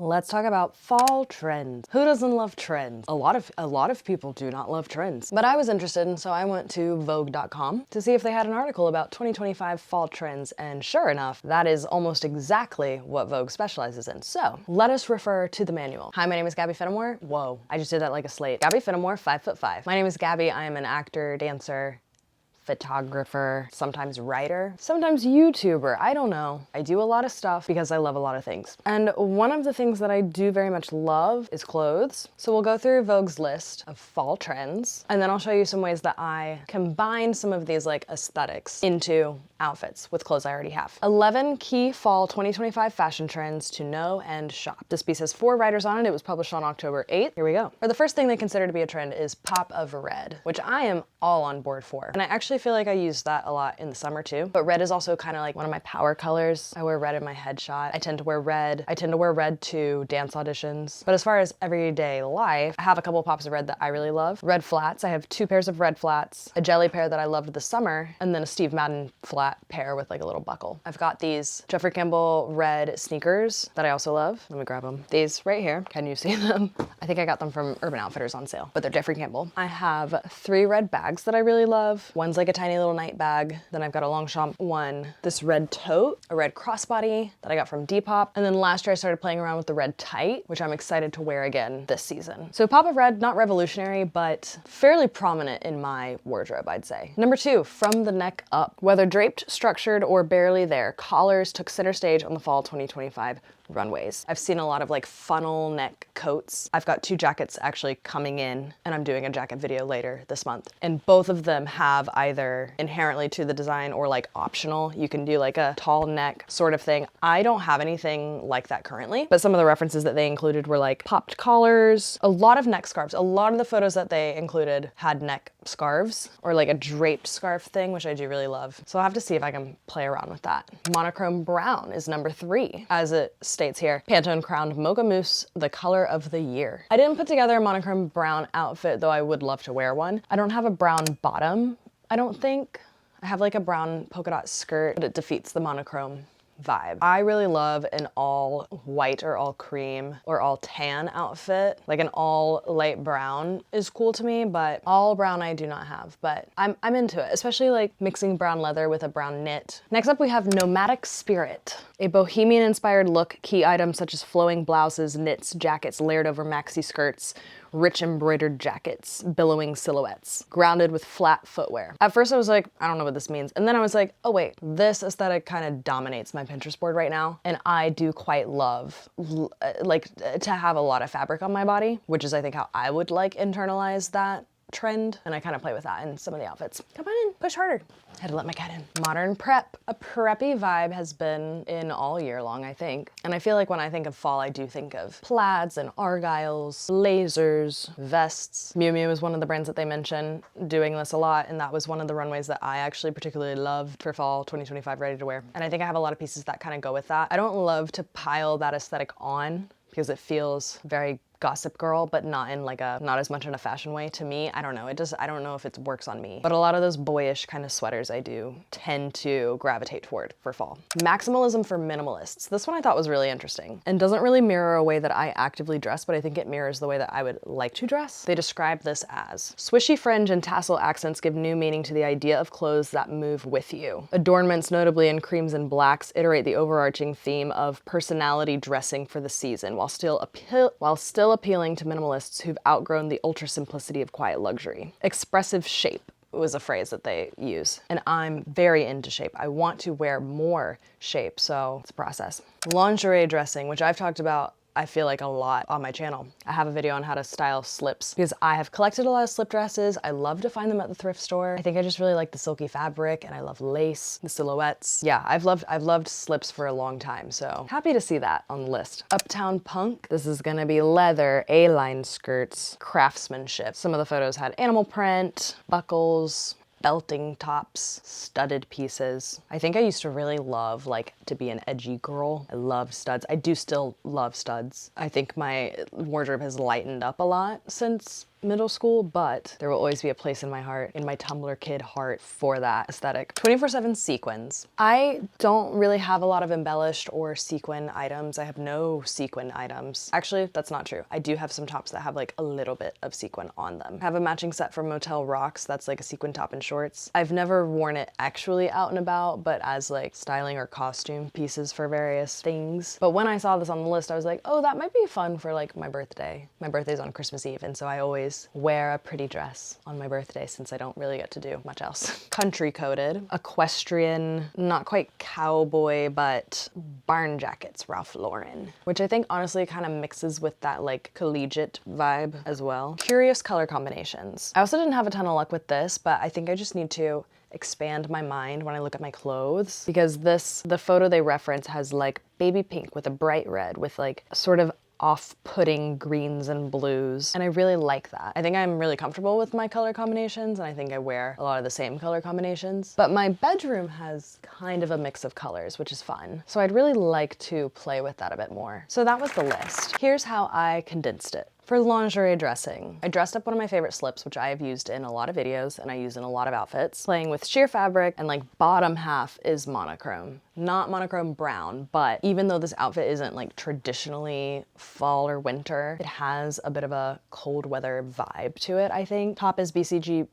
Let's talk about fall trends. Who doesn't love trends? A lot of people do not love trends. But I was interested, and so I went to Vogue.com to see if they had an article about 2025 fall trends, and sure enough, that is almost exactly what Vogue specializes in. So let us refer to the manual. Hi, my name is Gabby Fenimore. Whoa, I just did that like a slate. Gabby Fenimore, 5'5". My name is Gabby. I am an actor, dancer, photographer, sometimes writer, sometimes YouTuber, I don't know. I do a lot of stuff because I love a lot of things. And one of the things that I do very much love is clothes. So we'll go through Vogue's list of fall trends, and then I'll show you some ways that I combine some of these like aesthetics into outfits with clothes I already have. 11 key fall 2025 fashion trends to know and shop. This piece has 4 writers on it. It was published on October 8th. Here we go. Or the first thing they consider to be a trend is pop of red, which I am all on board for. And I actually feel like I use that a lot in the summer too. But red is also kind of like one of my power colors. I wear red in my headshot. I tend to wear red. I tend to wear red to dance auditions. But as far as everyday life, I have a couple pops of red that I really love. Red flats. I have 2 pairs of red flats, a jelly pair that I loved this summer, and then a Steve Madden flat pair with like a little buckle. I've got these Jeffrey Campbell red sneakers that I also love. Let me grab them. These right here. Can you see them? I think I got them from Urban Outfitters on sale, but they're Jeffrey Campbell. I have 3 red bags that I really love. One's like a tiny little night bag. Then I've got a Longchamp one, this red tote, a red crossbody that I got from Depop. And then last year I started playing around with the red tight, which I'm excited to wear again this season. So pop of red, not revolutionary, but fairly prominent in my wardrobe, I'd say. Number 2, from the neck up. Whether draped, structured, or barely there, collars took center stage on the fall 2025 runways. I've seen a lot of like funnel neck coats. I've got 2 jackets actually coming in, and I'm doing a jacket video later this month. And both of them have either inherently to the design or like optional. You can do like a tall neck sort of thing. I don't have anything like that currently, but some of the references that they included were like popped collars, a lot of neck scarves. A lot of the photos that they included had neck scarves or like a draped scarf thing, which I do really love. So I'll have to see if I can play around with that. Monochrome brown is number 3, as it states here. Pantone crowned Mocha Mousse the color of the year. I didn't put together a monochrome brown outfit, though I would love to wear one. I don't have a brown bottom, I don't think. I have like a brown polka dot skirt, but it defeats the monochrome vibe. I really love an all white or all cream or all tan outfit. Like an all light brown is cool to me, but all brown I do not have, but I'm into it, especially like mixing brown leather with a brown knit. Next up we have Nomadic Spirit, a bohemian inspired look, key items such as flowing blouses, knits, jackets layered over maxi skirts, rich embroidered jackets, billowing silhouettes, grounded with flat footwear. At first I was like, I don't know what this means. And then I was like, oh wait, this aesthetic kind of dominates my Pinterest board right now. And I do quite love like to have a lot of fabric on my body, which is I think how I would like internalize that trend, and I kind of play with that in some of the outfits. Come on in, push harder. Had to let my cat in. Modern prep. A preppy vibe has been in all year long, I think. And I feel like when I think of fall, I do think of plaids and argyles, blazers, vests. Miu Miu is one of the brands that they mention doing this a lot, and that was one of the runways that I actually particularly loved for fall 2025 ready to wear. And I think I have a lot of pieces that kind of go with that. I don't love to pile that aesthetic on because it feels very Gossip Girl, but not in like a, not as much in a fashion way to me. I don't know, I don't know if it works on me. But a lot of those boyish kind of sweaters I do tend to gravitate toward for fall. Maximalism for minimalists. This one I thought was really interesting and doesn't really mirror a way that I actively dress, but I think it mirrors the way that I would like to dress. They describe this as swishy fringe and tassel accents give new meaning to the idea of clothes that move with you. Adornments, notably in creams and blacks, iterate the overarching theme of personality dressing for the season while still appealing to minimalists who've outgrown the ultra simplicity of quiet luxury. Expressive shape was a phrase that they use, and I'm very into shape. I want to wear more shape, so it's a process. Lingerie dressing, which I've talked about I feel like a lot on my channel. I have a video on how to style slips because I have collected a lot of slip dresses. I love to find them at the thrift store. I think I just really like the silky fabric and I love lace, the silhouettes. Yeah, I've loved slips for a long time, so happy to see that on the list. Uptown Punk. This is gonna be leather, A-line skirts, craftsmanship. Some of the photos had animal print, buckles, belting tops, studded pieces. I think I used to really love like to be an edgy girl. I loved studs. I do still love studs. I think my wardrobe has lightened up a lot since middle school, but there will always be a place in my heart, in my Tumblr kid heart, for that aesthetic. 24/7 sequins. I don't really have a lot of embellished or sequin items. I have no sequin items. Actually, that's not true. I do have some tops that have like a little bit of sequin on them. I have a matching set from Motel Rocks that's like a sequin top and shorts. I've never worn it actually out and about, but as like styling or costume pieces for various things. But when I saw this on the list, I was like, oh, that might be fun for like my birthday. My birthday's on Christmas Eve, and so I always wear a pretty dress on my birthday since I don't really get to do much else. Country coded, equestrian, not quite cowboy, but barn jackets, Ralph Lauren, which I think honestly kind of mixes with that like collegiate vibe as well. Curious color combinations. I also didn't have a ton of luck with this, but I think I just need to expand my mind when I look at my clothes, because the photo they reference has like baby pink with a bright red with like sort of off-putting greens and blues, and I really like that. I think I'm really comfortable with my color combinations, and I think I wear a lot of the same color combinations, but my bedroom has kind of a mix of colors, which is fun. So I'd really like to play with that a bit more. So that was the list. Here's how I condensed it. For lingerie dressing, I dressed up one of my favorite slips, which I have used in a lot of videos and I use in a lot of outfits, playing with sheer fabric, and like bottom half is monochrome. Not monochrome brown, but even though this outfit isn't like traditionally fall or winter, it has a bit of a cold weather vibe to it, I think. Top is BCBG,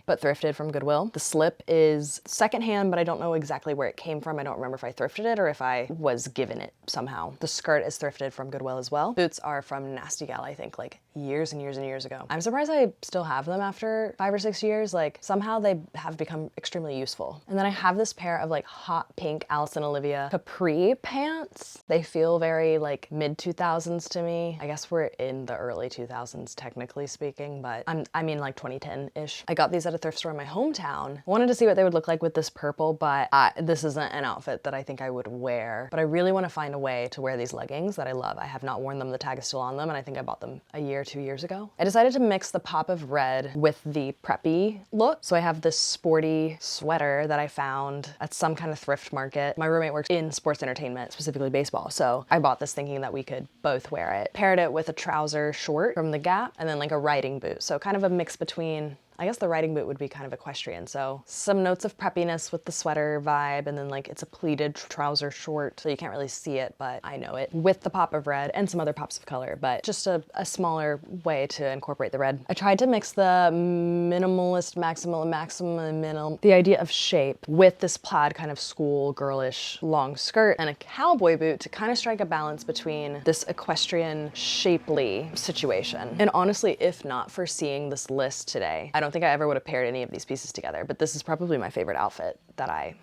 but thrifted from Goodwill. The slip is secondhand, but I don't know exactly where it came from. I don't remember if I thrifted it or if I was given it somehow. The skirt is thrifted from Goodwill as well. Boots are from Nasty Gal, I think, like years and years and years ago. I'm surprised I still have them after 5 or 6 years. Like somehow they have become extremely useful. And then I have this pair of like hot pink Alice and Olivia capri pants. They feel very like mid 2000s to me. I guess we're in the early 2000s technically speaking, but I mean like 2010-ish. I got these at a thrift store in my hometown. I wanted to see what they would look like with this purple, but this isn't an outfit that I think I would wear. But I really want to find a way to wear these leggings that I love. I have not worn them. The tag is still on them, and I think I bought them a year or 2 years ago. I decided to mix the pop of red with the preppy look. So I have this sporty sweater that I found at some kind of thrift market. My roommate works in sports entertainment, specifically baseball, so I bought this thinking that we could both wear it. Paired it with a trouser short from the Gap and then like a riding boot. So kind of a mix between, I guess the riding boot would be kind of equestrian. So some notes of preppiness with the sweater vibe, and then like it's a pleated trouser short, so you can't really see it, but I know it, with the pop of red and some other pops of color, but just a smaller way to incorporate the red. I tried to mix the minimalist, maximum, the idea of shape with this plaid kind of school girlish long skirt and a cowboy boot to kind of strike a balance between this equestrian shapely situation. And honestly, if not for seeing this list today, I don't think I ever would have paired any of these pieces together, but this is probably my favorite outfit that I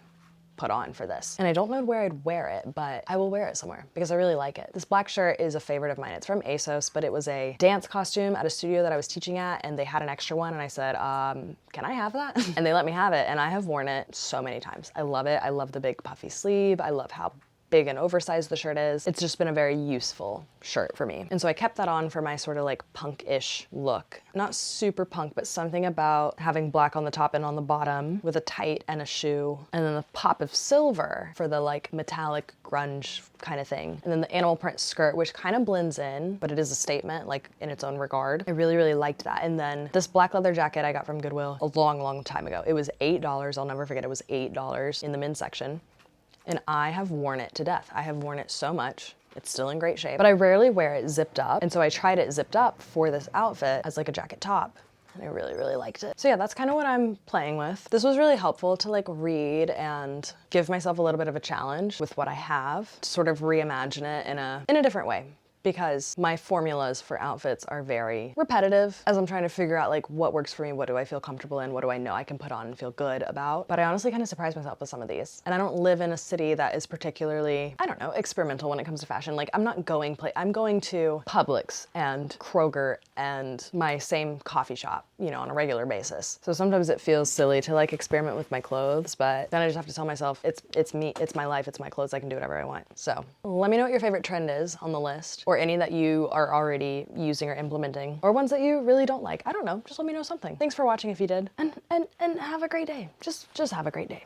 put on for this. And I don't know where I'd wear it, but I will wear it somewhere because I really like it. This black shirt is a favorite of mine. It's from ASOS, but it was a dance costume at a studio that I was teaching at, and they had an extra one, and I said, can I have that? And they let me have it, and I have worn it so many times. I love it. I love the big puffy sleeve. I love how big and oversized the shirt is. It's just been a very useful shirt for me. And so I kept that on for my sort of like punk-ish look. Not super punk, but something about having black on the top and on the bottom with a tight and a shoe. And then the pop of silver for the like metallic grunge kind of thing. And then the animal print skirt, which kind of blends in, but it is a statement like in its own regard. I really, really liked that. And then this black leather jacket I got from Goodwill a long, long time ago. It was $8. I'll never forget. It was $8 in the men's section. And I have worn it to death. I have worn it so much. It's still in great shape, but I rarely wear it zipped up. And so I tried it zipped up for this outfit as like a jacket top. And I really, really liked it. So yeah, that's kind of what I'm playing with. This was really helpful to like read and give myself a little bit of a challenge with what I have, to sort of reimagine it in a different way. Because my formulas for outfits are very repetitive as I'm trying to figure out like what works for me, what do I feel comfortable in, what do I know I can put on and feel good about. But I honestly kind of surprised myself with some of these. And I don't live in a city that is particularly, I don't know, experimental when it comes to fashion. Like I'm not going I'm going to Publix and Kroger and my same coffee shop, you know, on a regular basis. So sometimes it feels silly to like experiment with my clothes, but then I just have to tell myself it's me, it's my life, it's my clothes, I can do whatever I want. So let me know what your favorite trend is on the list, or any that you are already using or implementing, or ones that you really don't like. I don't know, just let me know something. Thanks for watching if you did, and have a great day. Just have a great day.